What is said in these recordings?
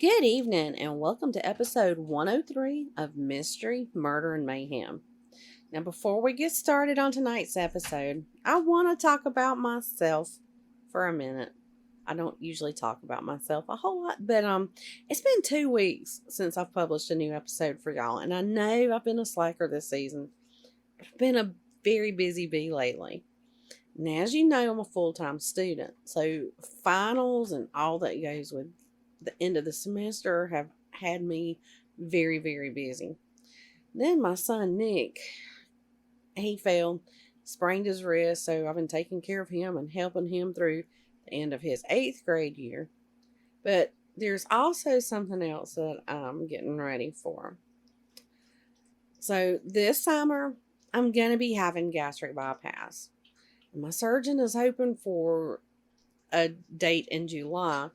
Good evening, and welcome to episode 103 of Mystery, Murder, and Mayhem. Now, before we get started on tonight's episode, I want to talk about myself for a minute. I don't usually talk about myself a whole lot, but it's been 2 weeks since I've published a new episode for y'all, and I know I've been a slacker this season, but I've been a very busy bee lately. Now, as you know, I'm a full-time student, so finals and all that goes with the end of the semester have had me very, very busy. Then my son Nick, he fell, sprained his wrist, so I've been taking care of him and helping him through the end of his 8th grade year. But there's also something else that I'm getting ready for. So this summer, I'm going to be having gastric bypass. My surgeon is hoping for a date in July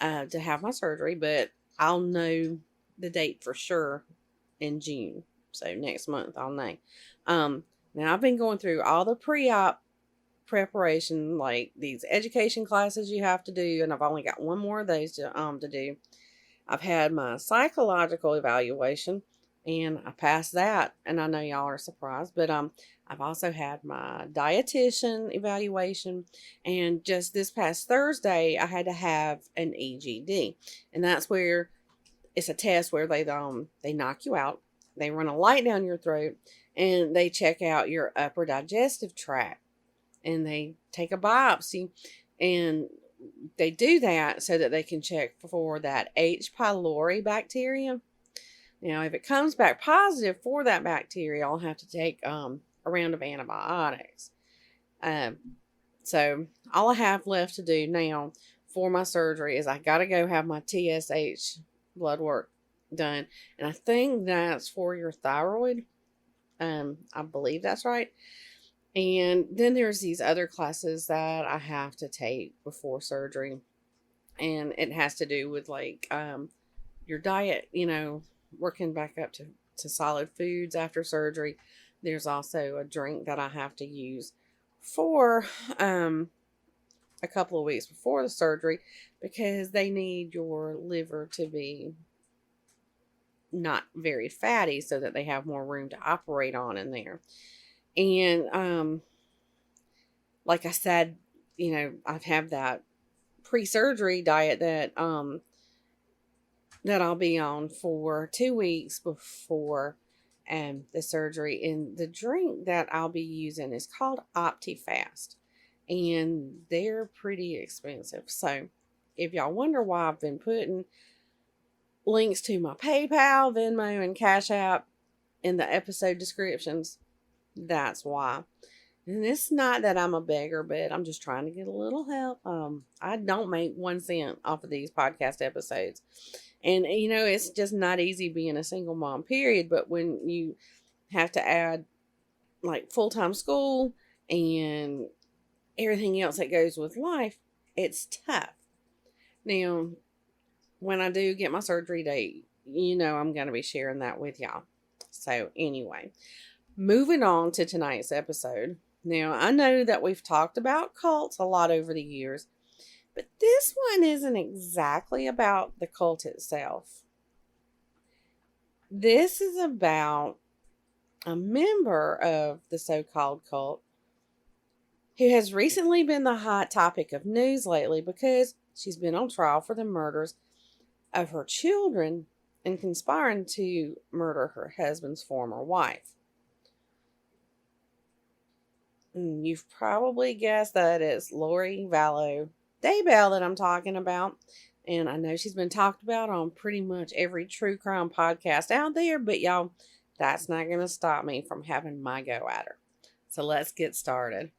to have my surgery, but I'll know the date for sure in June. So next month I'll know. Now I've been going through all the pre-op preparation, like these education classes you have to do, and I've only got one more of those to do. I've had my psychological evaluation, and I passed that, and I know y'all are surprised, but I've also had my dietitian evaluation, and just this past Thursday, I had to have an EGD, and that's where it's a test where they knock you out, they run a light down your throat, and they check out your upper digestive tract, and they take a biopsy, and they do that so that they can check for that H. pylori bacteria. Now, if it comes back positive for that bacteria, I'll have to take a round of antibiotics. So all I have left to do now for my surgery is I got to go have my TSH blood work done. And I think that's for your thyroid. I believe that's right. And then there's these other classes that I have to take before surgery. And it has to do with like your diet, working back up to solid foods after surgery. There's also a drink that I have to use for a couple of weeks before the surgery because they need your liver to be not very fatty so that they have more room to operate on in there. And like I said, I've had that pre-surgery diet that I'll be on for 2 weeks before the surgery. And the drink that I'll be using is called OptiFast. And they're pretty expensive. So if y'all wonder why I've been putting links to my PayPal, Venmo, and CashApp in the episode descriptions, that's why. And it's not that I'm a beggar, but I'm just trying to get a little help. I don't make 1 cent off of these podcast episodes. And, it's just not easy being a single mom, period. But when you have to add, like, full-time school and everything else that goes with life, it's tough. Now, when I do get my surgery date, I'm going to be sharing that with y'all. So, anyway, moving on to tonight's episode. Now, I know that we've talked about cults a lot over the years, but this one isn't exactly about the cult itself. This is about a member of the so-called cult who has recently been the hot topic of news lately because she's been on trial for the murders of her children and conspiring to murder her husband's former wife. You've probably guessed that it's Lori Vallow Daybell that I'm talking about. And I know she's been talked about on pretty much every true crime podcast out there, but y'all, that's not going to stop me from having my go at her. So let's get started.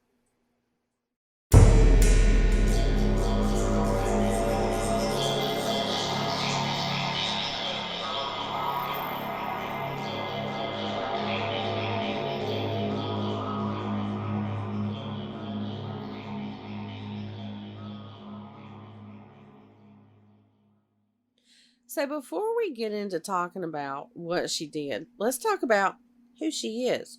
So before we get into talking about what she did, let's talk about who she is.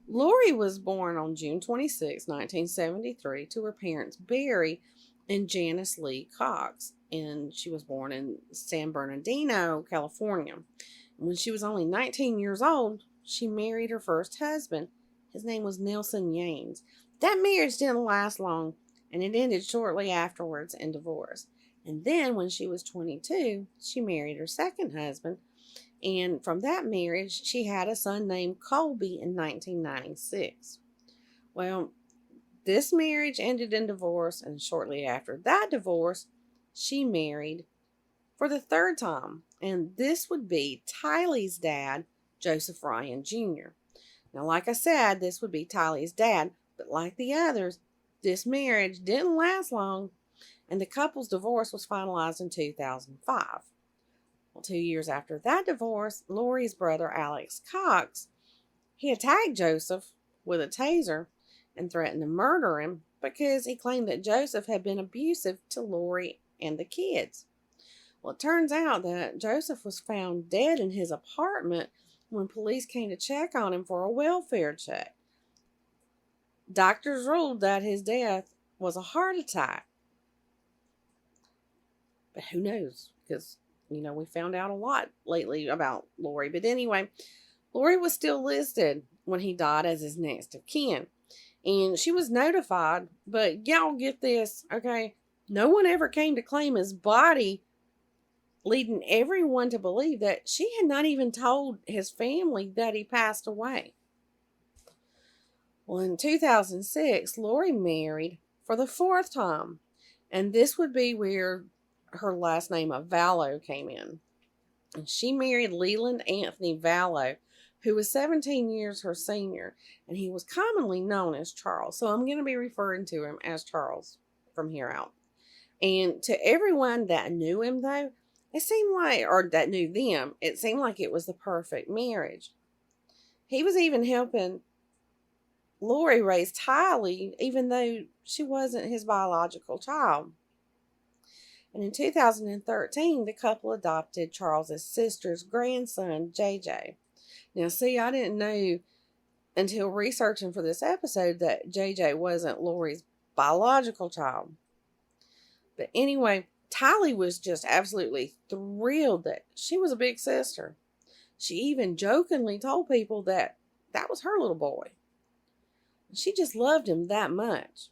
Lori was born on June 26, 1973 to her parents Barry and Janice Lee Cox. and she was born in San Bernardino, California. When she was only 19 years old, she married her first husband. His name was Nelson Yanes. That marriage didn't last long, and it ended shortly afterwards in divorce. And then, when she was 22, she married her second husband, and from that marriage, she had a son named Colby in 1996. Well, this marriage ended in divorce, and shortly after that divorce, she married for the third time, and this would be Tylee's dad, Joseph Ryan Jr. Now, like I said, this would be Tylee's dad, but like the others, this marriage didn't last long, and the couple's divorce was finalized in 2005. Well, 2 years after that divorce, Lori's brother, Alex Cox, he attacked Joseph with a taser and threatened to murder him because he claimed that Joseph had been abusive to Lori and the kids. Well, it turns out that Joseph was found dead in his apartment when police came to check on him for a welfare check. Doctors ruled that his death was a heart attack. But who knows? Because, we found out a lot lately about Lori. But anyway, Lori was still listed when he died as his next of kin. And she was notified, but y'all get this, okay? No one ever came to claim his body, leading everyone to believe that she had not even told his family that he passed away. Well, in 2006, Lori married for the fourth time, and this would be where her last name of Vallow came in. And she married Leland Anthony Vallow, who was 17 years her senior, and he was commonly known as Charles. So I'm going to be referring to him as Charles from here out. And to everyone that knew him, though, it seemed like, or that knew them, it seemed like it was the perfect marriage. He was even helping Lori raise Tylee, even though she wasn't his biological child. And in 2013, the couple adopted Charles's sister's grandson, JJ. Now, see, I didn't know until researching for this episode that JJ wasn't Lori's biological child. But anyway, Tylee was just absolutely thrilled that she was a big sister. She even jokingly told people that that was her little boy. She just loved him that much.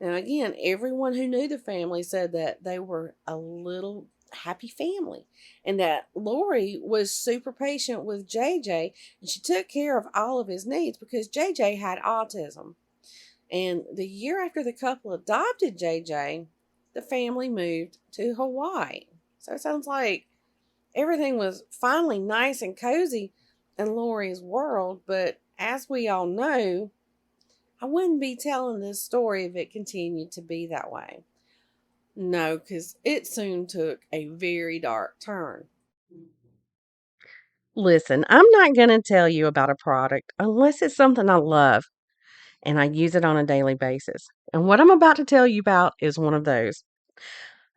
Now, again, everyone who knew the family said that they were a little happy family and that Lori was super patient with JJ and she took care of all of his needs because JJ had autism. And the year after the couple adopted JJ, the family moved to Hawaii. So it sounds like everything was finally nice and cozy in Lori's world, but as we all know, I wouldn't be telling this story if it continued to be that way. No, because it soon took a very dark turn. Listen, I'm not going to tell you about a product unless it's something I love and I use it on a daily basis. And what I'm about to tell you about is one of those.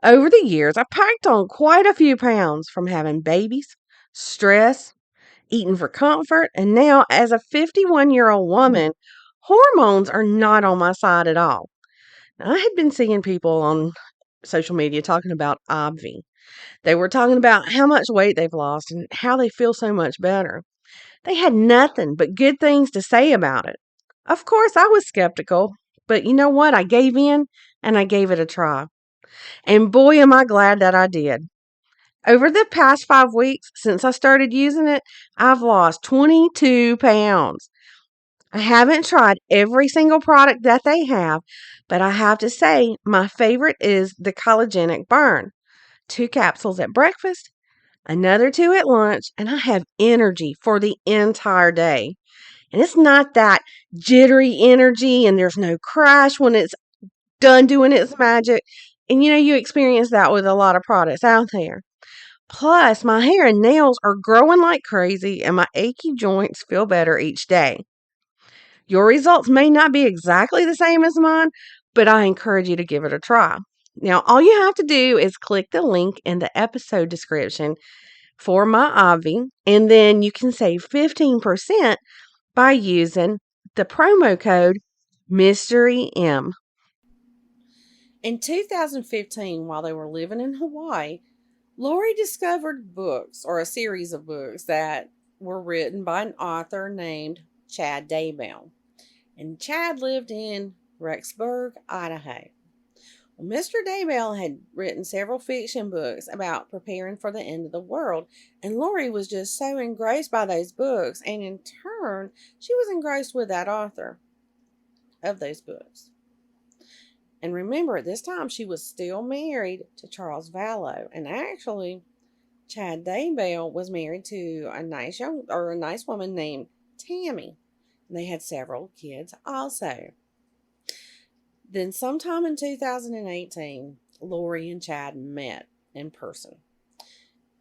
Over the years, I packed on quite a few pounds from having babies, stress, eating for comfort, and now as a 51-year-old woman, hormones are not on my side at all. I had been seeing people on social media talking about Obvi. They were talking about how much weight they've lost and how they feel so much better. They had nothing but good things to say about it. Of course, I was skeptical, but you know what? I gave in and I gave it a try. And boy, am I glad that I did. Over the past 5 weeks since I started using it, I've lost 22 pounds. I haven't tried every single product that they have, but I have to say my favorite is the Collagenic Burn. 2 capsules at breakfast, another 2 at lunch, and I have energy for the entire day. And it's not that jittery energy and there's no crash when it's done doing its magic. And you experience that with a lot of products out there. Plus, my hair and nails are growing like crazy and my achy joints feel better each day. Your results may not be exactly the same as mine, but I encourage you to give it a try. Now, all you have to do is click the link in the episode description for my Avi, and then you can save 15% by using the promo code Mystery M. In 2015, while they were living in Hawaii, Lori discovered books, or a series of books, that were written by an author named Chad Daybell. And Chad lived in Rexburg, Idaho. Well, Mr. Daybell had written several fiction books about preparing for the end of the world, and Lori was just so engrossed by those books, and in turn, she was engrossed with that author of those books. And remember, at this time, she was still married to Charles Vallow, and actually, Chad Daybell was married to a nice woman named Tammy. And they had several kids also. Then sometime in 2018, Lori and Chad met in person.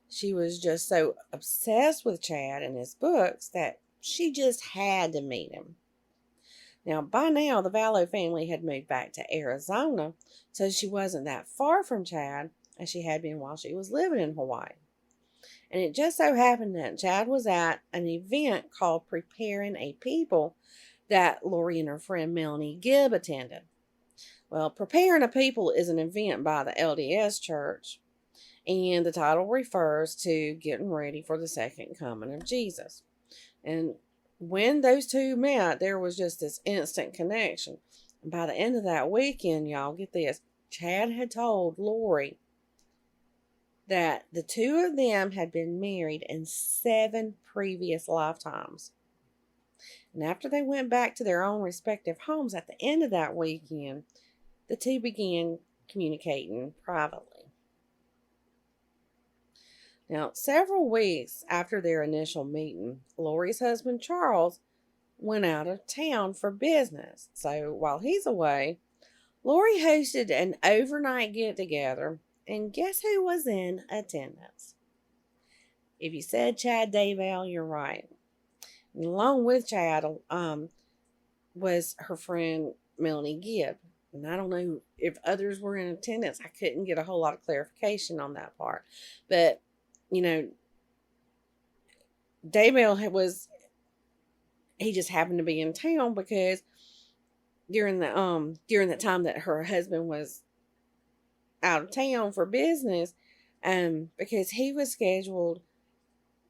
She was just so obsessed with Chad and his books that she just had to meet him. Now, by now, the Vallow family had moved back to Arizona, so she wasn't that far from Chad as she had been while she was living in Hawaii. And it just so happened that Chad was at an event called Preparing a People that Lori and her friend Melanie Gibb attended. Well, Preparing a People is an event by the LDS Church, and the title refers to getting ready for the second coming of Jesus. And when those two met, there was just this instant connection. And by the end of that weekend, y'all, get this, Chad had told Lori that the two of them had been married in 7 previous lifetimes. And after they went back to their own respective homes at the end of that weekend, the two began communicating privately. Now, several weeks after their initial meeting, Lori's husband Charles went out of town for business. So while he's away, Lori hosted an overnight get-together, and guess who was in attendance? If you said Chad Daybell, you're right. And along with Chad was her friend Melanie Gibb. And I don't know if others were in attendance. I couldn't get a whole lot of clarification on that part. But, Daybell he just happened to be in town because during the time that her husband was out of town for business, because he was scheduled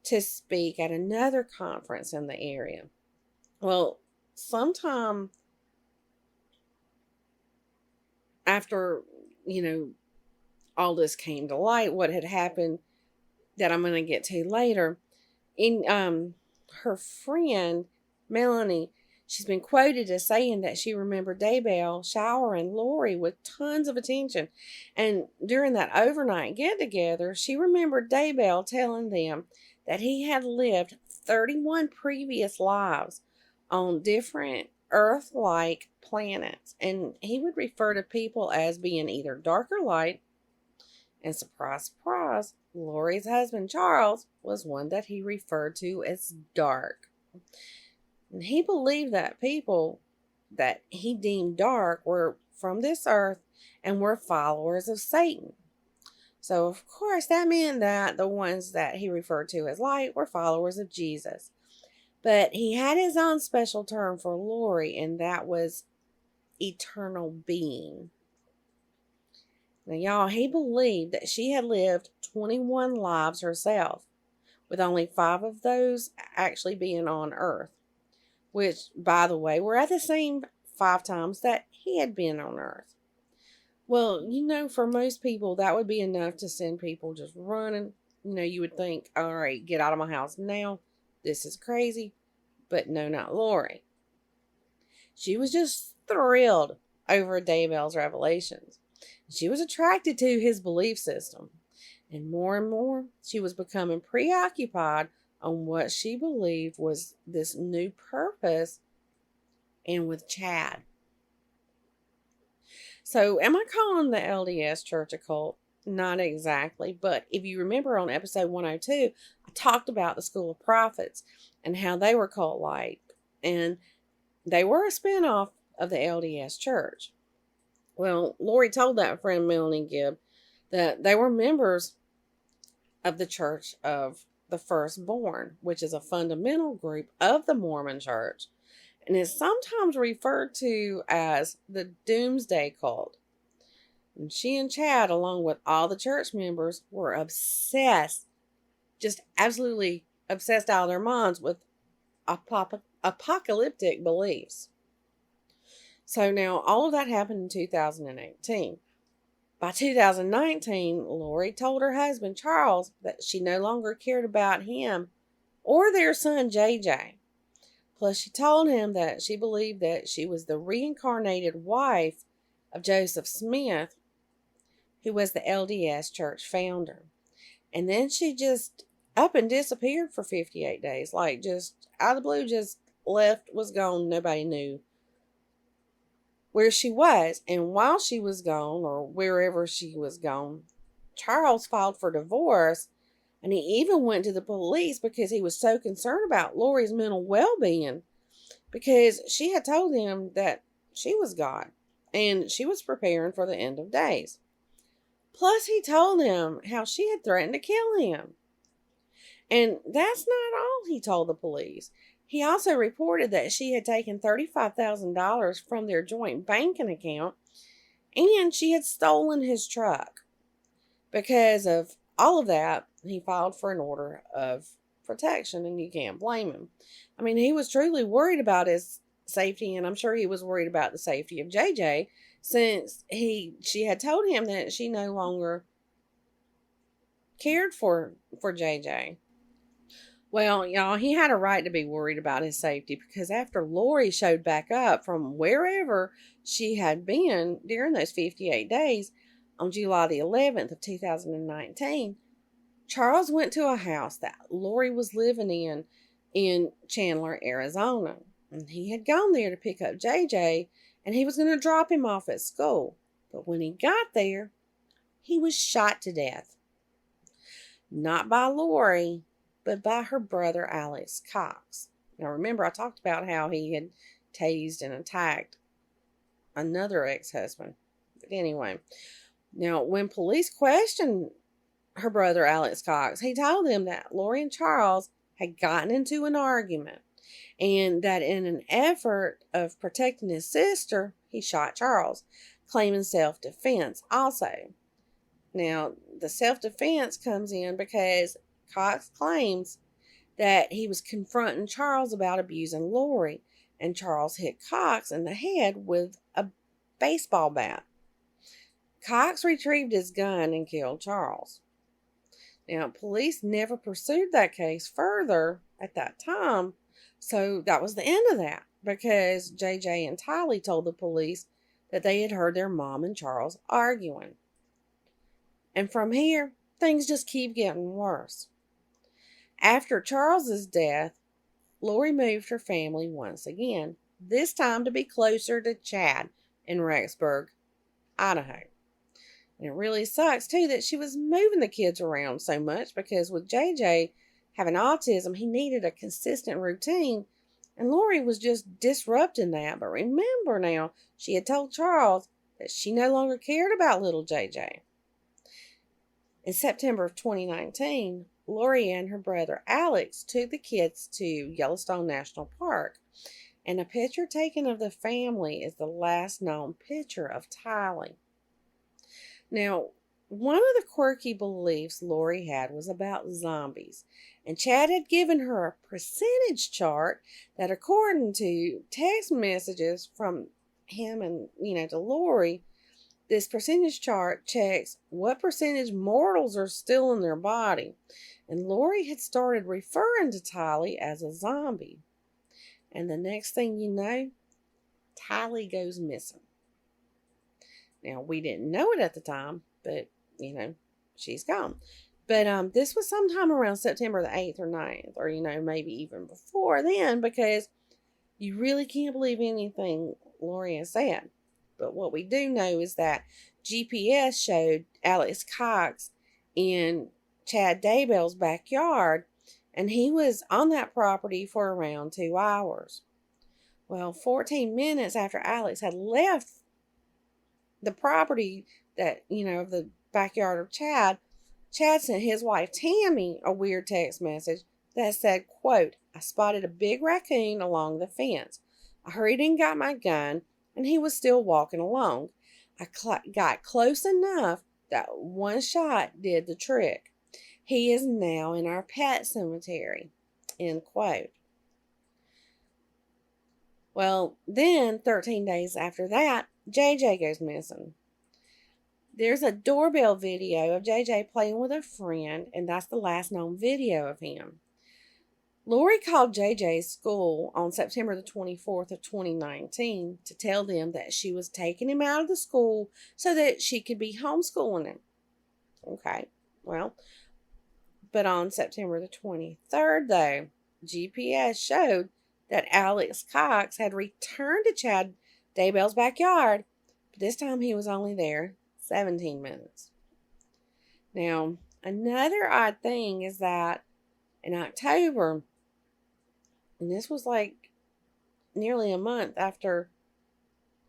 to speak at another conference in the area. Well, sometime after, all this came to light, what had happened that I'm going to get to later, in her friend Melanie, she's been quoted as saying that she remembered Daybell showering Lori with tons of attention. And during that overnight get-together, she remembered Daybell telling them that he had lived 31 previous lives on different Earth-like planets. And he would refer to people as being either dark or light. And surprise, surprise, Lori's husband, Charles, was one that he referred to as dark. And he believed that people that he deemed dark were from this earth and were followers of Satan. So, of course, that meant that the ones that he referred to as light were followers of Jesus. But he had his own special term for Lori, and that was eternal being. Now, y'all, he believed that she had lived 21 lives herself, with only 5 of those actually being on Earth, which, by the way, were at the same 5 times that he had been on Earth. Well, for most people, that would be enough to send people just running. You would think, all right, get out of my house now. This is crazy. But no, not Lori. She was just thrilled over Daybell's revelations. She was attracted to his belief system. And more, she was becoming preoccupied on what she believed was this new purpose, and with Chad. So, am I calling the LDS Church a cult? Not exactly, but if you remember on episode 102, I talked about the School of Prophets and how they were cult-like, and they were a spinoff of the LDS Church. Well, Lori told that friend Melanie Gibb that they were members of the Church of the Firstborn, which is a fundamental group of the Mormon Church, and is sometimes referred to as the Doomsday Cult. And she and Chad, along with all the church members, were obsessed, just absolutely obsessed out of their minds with apocalyptic beliefs. So now all of that happened in 2018. By 2019, Lori told her husband, Charles, that she no longer cared about him or their son, JJ. Plus, she told him that she believed that she was the reincarnated wife of Joseph Smith, who was the LDS church founder. And then she just up and disappeared for 58 days. Like, just out of the blue, just left, was gone. Nobody knew where she was. And while she was gone, or wherever she was gone, Charles filed for divorce, and he even went to the police because he was so concerned about Lori's mental well-being, because she had told him that she was God and she was preparing for the end of days. Plus, he told him how she had threatened to kill him. And that's not all he told the police. He also reported that she had taken $35,000 from their joint banking account, and she had stolen his truck. Because of all of that, he filed for an order of protection, and you can't blame him. I mean, he was truly worried about his safety, and I'm sure he was worried about the safety of JJ, since she had told him that she no longer cared for JJ. Well, y'all, he had a right to be worried about his safety, because after Lori showed back up from wherever she had been during those 58 days on July the 11th of 2019, Charles went to a house that Lori was living in Chandler, Arizona. And he had gone there to pick up JJ, and he was going to drop him off at school. But when he got there, he was shot to death. Not by Lori, but by her brother, Alex Cox. Now, remember, I talked about how he had tased and attacked another ex-husband. But anyway, now, when police questioned her brother, Alex Cox, he told them that Lori and Charles had gotten into an argument, and that in an effort of protecting his sister, he shot Charles, claiming self-defense also. Now, the self-defense comes in because Cox claims that he was confronting Charles about abusing Lori, and Charles hit Cox in the head with a baseball bat. Cox retrieved his gun and killed Charles. Now, police never pursued that case further at that time, so that was the end of that, because JJ and Tylee told the police that they had heard their mom and Charles arguing. And from here, things just keep getting worse. After Charles's death, Lori moved her family once again, this time to be closer to Chad in Rexburg, Idaho. And it really sucks, too, that she was moving the kids around so much, because with JJ having autism, he needed a consistent routine, and Lori was just disrupting that. But remember now, she had told Charles that she no longer cared about little JJ. In September of 2019, Lori and her brother Alex took the kids to Yellowstone National Park, and a picture taken of the family is the last known picture of Tylee. Now, one of the quirky beliefs Lori had was about zombies, and Chad had given her a percentage chart that, according to text messages from him and, to Lori, this percentage chart checks what percentage mortals are still in their body. And Lori had started referring to Tylee as a zombie. And the next thing you know, Tylee goes missing. Now, we didn't know it at the time, but, she's gone. But this was sometime around September the 8th or 9th, or, maybe even before then, because you really can't believe anything Lori has said. But what we do know is that GPS showed Alex Cox in Chad Daybell's backyard, and he was on that property for around 2 hours. Well, 14 minutes after Alex had left the property that, of the backyard of Chad sent his wife Tammy a weird text message that said, quote, "I spotted a big raccoon along the fence. I hurried and got my gun, and he was still walking along. I got close enough that one shot did the trick. He is now in our pet cemetery." End quote. Well, then 13 days after that, JJ goes missing. There's a doorbell video of JJ playing with a friend, and that's the last known video of him. Lori called JJ's school on September the 24th of 2019 to tell them that she was taking him out of the school so that she could be homeschooling him. Okay, well, but on September the 23rd, though, GPS showed that Alex Cox had returned to Chad Daybell's backyard, but this time he was only there 17 minutes. Now, another odd thing is that in October, and this was like nearly a month after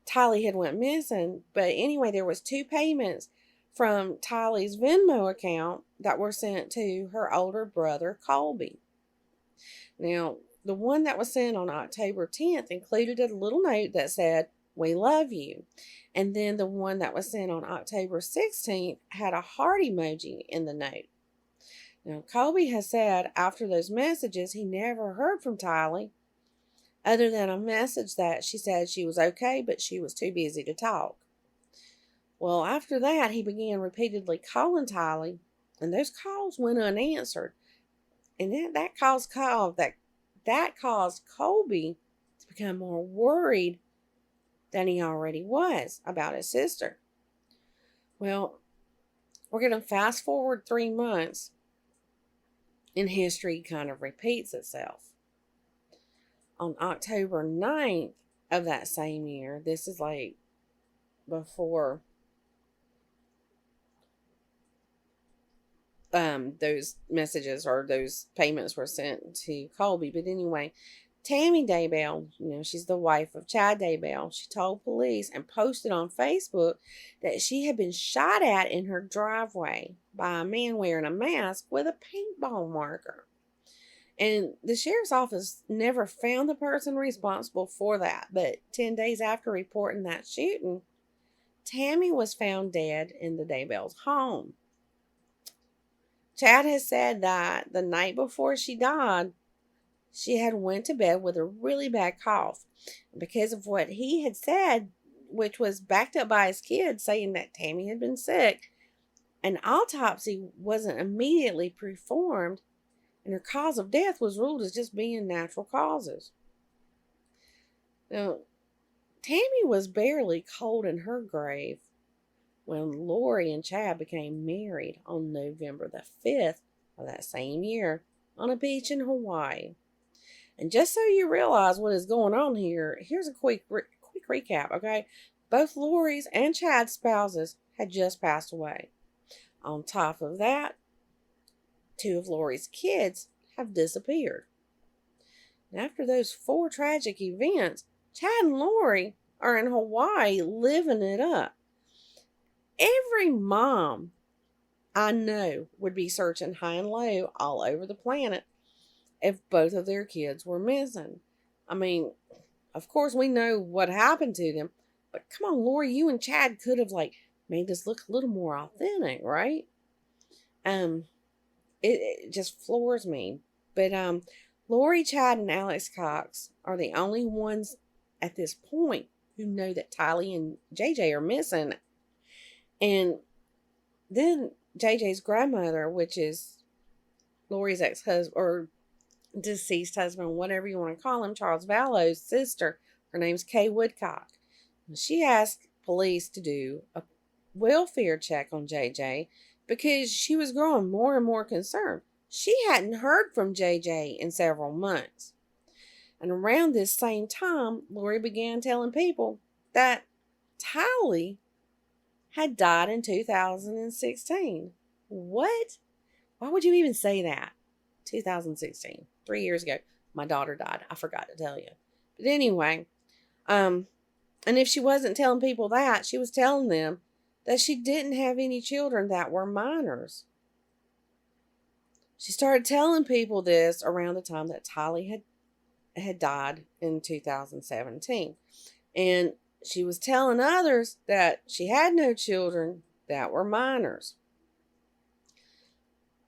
Tylee had went missing, but anyway, there was 2 payments from Tylee's Venmo account that were sent to her older brother, Colby. Now, the one that was sent on October 10th included a little note that said, "We love you." And then the one that was sent on October 16th had a heart emoji in the note. Now, Colby has said after those messages he never heard from Tylee, other than a message that she said she was okay, but she was too busy to talk. Well, after that, he began repeatedly calling Tylee, and those calls went unanswered. And that caused Colby to become more worried than he already was about his sister. Well, we're going to fast forward 3 months, and history kind of repeats itself. On October 9th of that same year, this is like before those messages or those payments were sent to Colby. But anyway, Tammy Daybell, she's the wife of Chad Daybell, she told police and posted on Facebook that she had been shot at in her driveway by a man wearing a mask with a paintball marker. And the sheriff's office never found the person responsible for that. But 10 days after reporting that shooting, Tammy was found dead in the Daybell's home. Chad has said that the night before she died, she had went to bed with a really bad cough. Because of what he had said, which was backed up by his kids saying that Tammy had been sick, an autopsy wasn't immediately performed, and her cause of death was ruled as just being natural causes. Now, Tammy was barely cold in her grave when Lori and Chad became married on November the 5th of that same year on a beach in Hawaii. And just so you realize what is going on here, here's a quick recap, okay? Both Lori's and Chad's spouses had just passed away. On top of that, 2 of Lori's kids have disappeared. And after those 4 tragic events, Chad and Lori are in Hawaii living it up. Every mom I know would be searching high and low all over the planet if both of their kids were missing. I mean, of course we know what happened to them, but come on, Lori, you and Chad could have made this look a little more authentic, right? It just floors me. But Lori, Chad, and Alex Cox are the only ones at this point who know that Tylee and JJ are missing. And then JJ's grandmother, which is Lori's ex-husband or deceased husband, whatever you want to call him, Charles Vallow's sister, her name's Kay Woodcock. She asked police to do a welfare check on JJ because she was growing more and more concerned. She hadn't heard from JJ in several months. And around this same time, Lori began telling people that Tylee had died in 2016. What? Why would you even say that? 2016, 3 years ago, my daughter died. I forgot to tell you. But anyway, and if she wasn't telling people that, she was telling them that she didn't have any children that were minors. She started telling people this around the time that Tylee had died in 2017. And She was telling others that she had no children that were minors.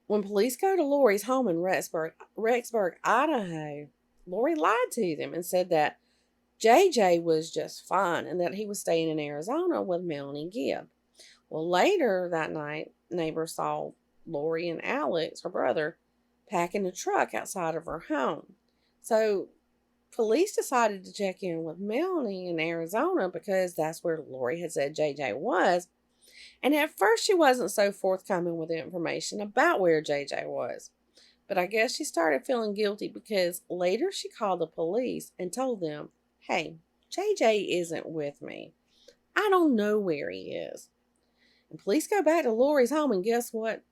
When police go to Lori's home in Rexburg, Idaho, Lori lied to them and said that JJ was just fine and that he was staying in Arizona with Melanie Gibb. Well, later that night, neighbors saw Lori and Alex, her brother, packing a truck outside of her home. So police decided to check in with Melanie in Arizona because that's where Lori had said JJ was. And at first she wasn't so forthcoming with the information about where JJ was. But I guess she started feeling guilty because later she called the police and told them, hey, JJ isn't with me. I don't know where he is. And police go back to Lori's home and guess what?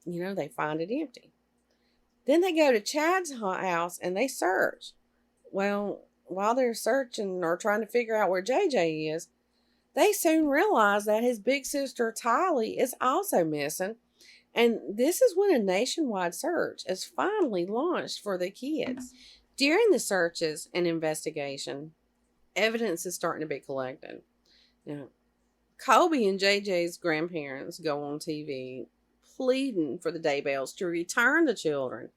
They find it empty. Then they go to Chad's house and they search. Well, while they're searching or trying to figure out where JJ is, they soon realize that his big sister Tylee is also missing. And this is when a nationwide search is finally launched for the kids. During the searches and investigation, evidence is starting to be collected. Now, Colby and JJ's grandparents go on TV pleading for the Daybells to return the children.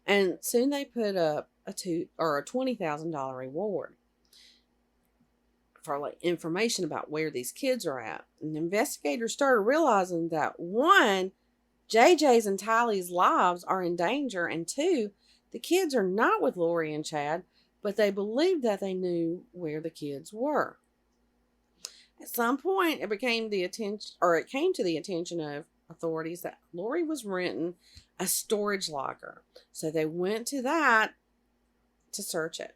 And soon they put up a $20,000 reward for information about where these kids are at. And investigators started realizing that one, JJ's and Tylee's lives are in danger, and two, the kids are not with Lori and Chad, but they believed that they knew where the kids were. At some point, it came to the attention of authorities that Lori was renting a storage locker. So they went to that to search it.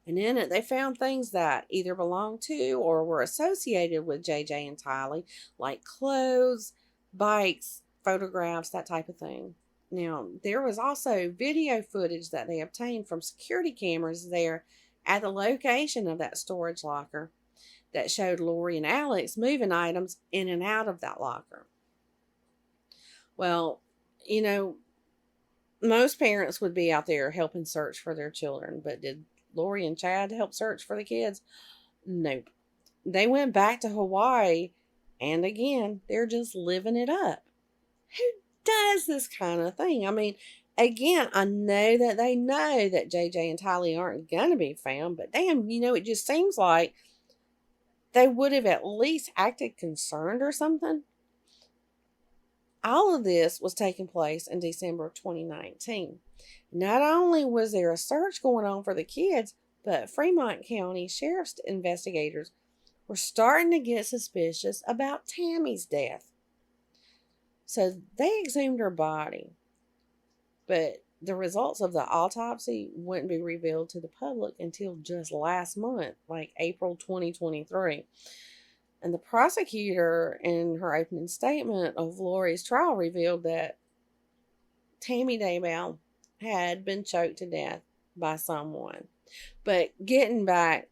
And in it, they found things that either belonged to or were associated with JJ and Tylee, like clothes, bikes, photographs, that type of thing. Now, there was also video footage that they obtained from security cameras there at the location of that storage locker that showed Lori and Alex moving items in and out of that locker. Well, most parents would be out there helping search for their children, but did Lori and Chad help search for the kids? Nope. They went back to Hawaii, and again, they're just living it up. Who does this kind of thing? I mean, again, I know that they know that JJ and Tylee aren't going to be found, but damn, it just seems like they would have at least acted concerned or something. All of this was taking place in December of 2019. Not only was there a search going on for the kids, but Fremont County Sheriff's investigators were starting to get suspicious about Tammy's death. So they exhumed her body, but the results of the autopsy wouldn't be revealed to the public until just last month, like April 2023. And the prosecutor, in her opening statement of Lori's trial, revealed that Tammy Daybell had been choked to death by someone. But getting back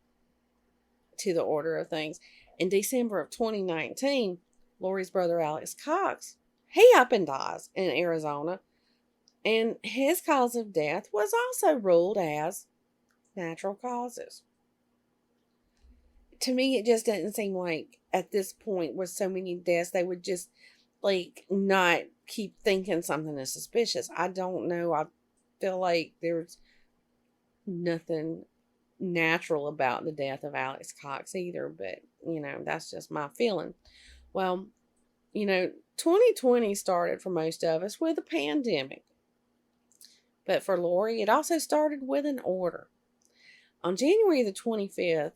to the order of things, in December of 2019, Lori's brother Alex Cox, he up and dies in Arizona. And his cause of death was also ruled as natural causes. To me, it just didn't seem like at this point with so many deaths, they would just not keep thinking something is suspicious. I don't know. I feel like there's nothing natural about the death of Alex Cox either, but that's just my feeling. Well, 2020 started for most of us with a pandemic. But for Lori, it also started with an order. On January the 25th,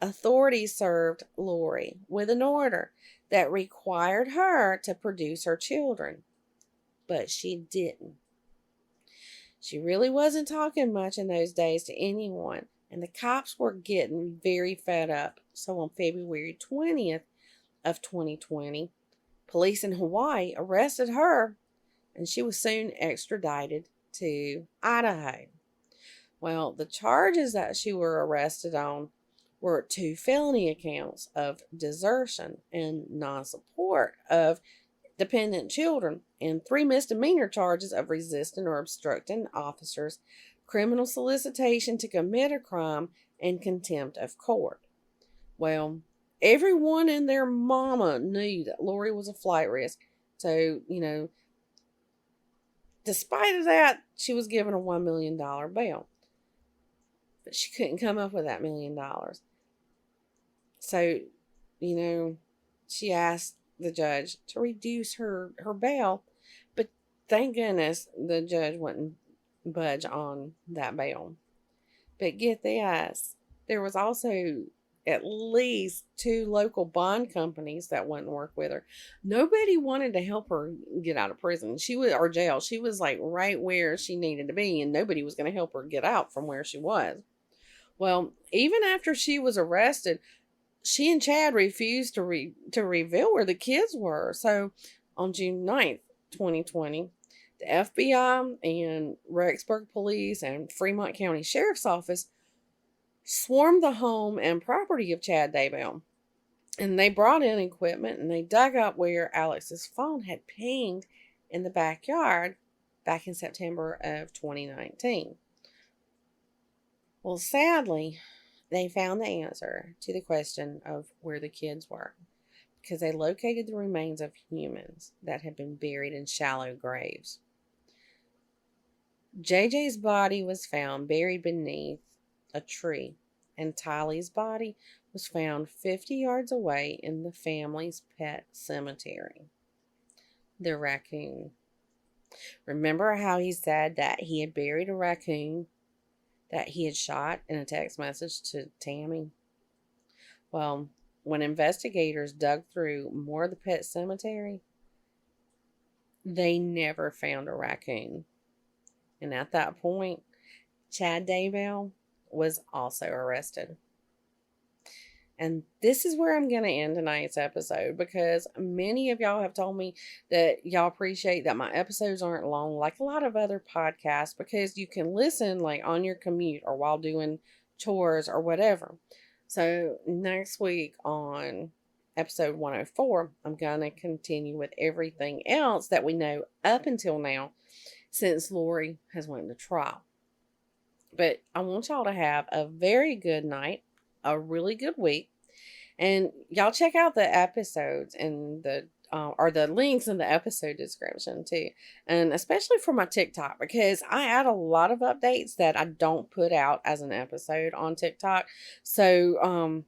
authorities served Lori with an order that required her to produce her children. But she didn't. She really wasn't talking much in those days to anyone, and the cops were getting very fed up. So on February 20th of 2020, police in Hawaii arrested her, and she was soon extradited to Idaho. Well, the charges that she were arrested on were 2 felony accounts of desertion and non-support of dependent children, and 3 misdemeanor charges of resisting or obstructing officers, criminal solicitation to commit a crime, and contempt of court. Well, everyone and their mama knew that Lori was a flight risk. So, despite of that, she was given a $1 million bail. But she couldn't come up with that $1 million. So, you know, she asked the judge to reduce her bail. But thank goodness the judge wouldn't budge on that bail. But get this, there was also at least 2 local bond companies that wouldn't work with her. Nobody wanted to help her get out of prison. She was or jail. She was like right where she needed to be, and nobody was going to help her get out from where she was. Well, even after she was arrested, she and Chad refused to reveal where the kids were. So on June 9th, 2020, the FBI and Rexburg Police and Fremont County Sheriff's Office swarmed the home and property of Chad Daybell. And they brought in equipment and they dug up where Alex's phone had pinged in the backyard back in September of 2019. Well, sadly, they found the answer to the question of where the kids were because they located the remains of humans that had been buried in shallow graves. JJ's body was found buried beneath a tree, and Tylee's body was found 50 yards away in the family's pet cemetery, the raccoon. Remember how he said that he had buried a raccoon that he had shot in a text message to Tammy? Well, when investigators dug through more of the pet cemetery, they never found a raccoon. And at that point, Chad Daybell was also arrested. And this is where I'm going to end tonight's episode because many of y'all have told me that y'all appreciate that my episodes aren't long like a lot of other podcasts because you can listen like on your commute or while doing chores or whatever. So next week on episode 104, I'm going to continue with everything else that we know up until now since Lori has went to trial. But I want y'all to have a very good night, a really good week, and y'all check out the episodes and the links in the episode description too, and especially for my TikTok because I add a lot of updates that I don't put out as an episode on TikTok. So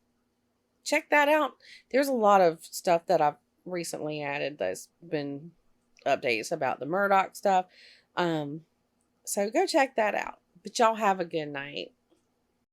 check that out. There's a lot of stuff that I've recently added that's been updates about the Murdoch stuff. So go check that out. But y'all have a good night.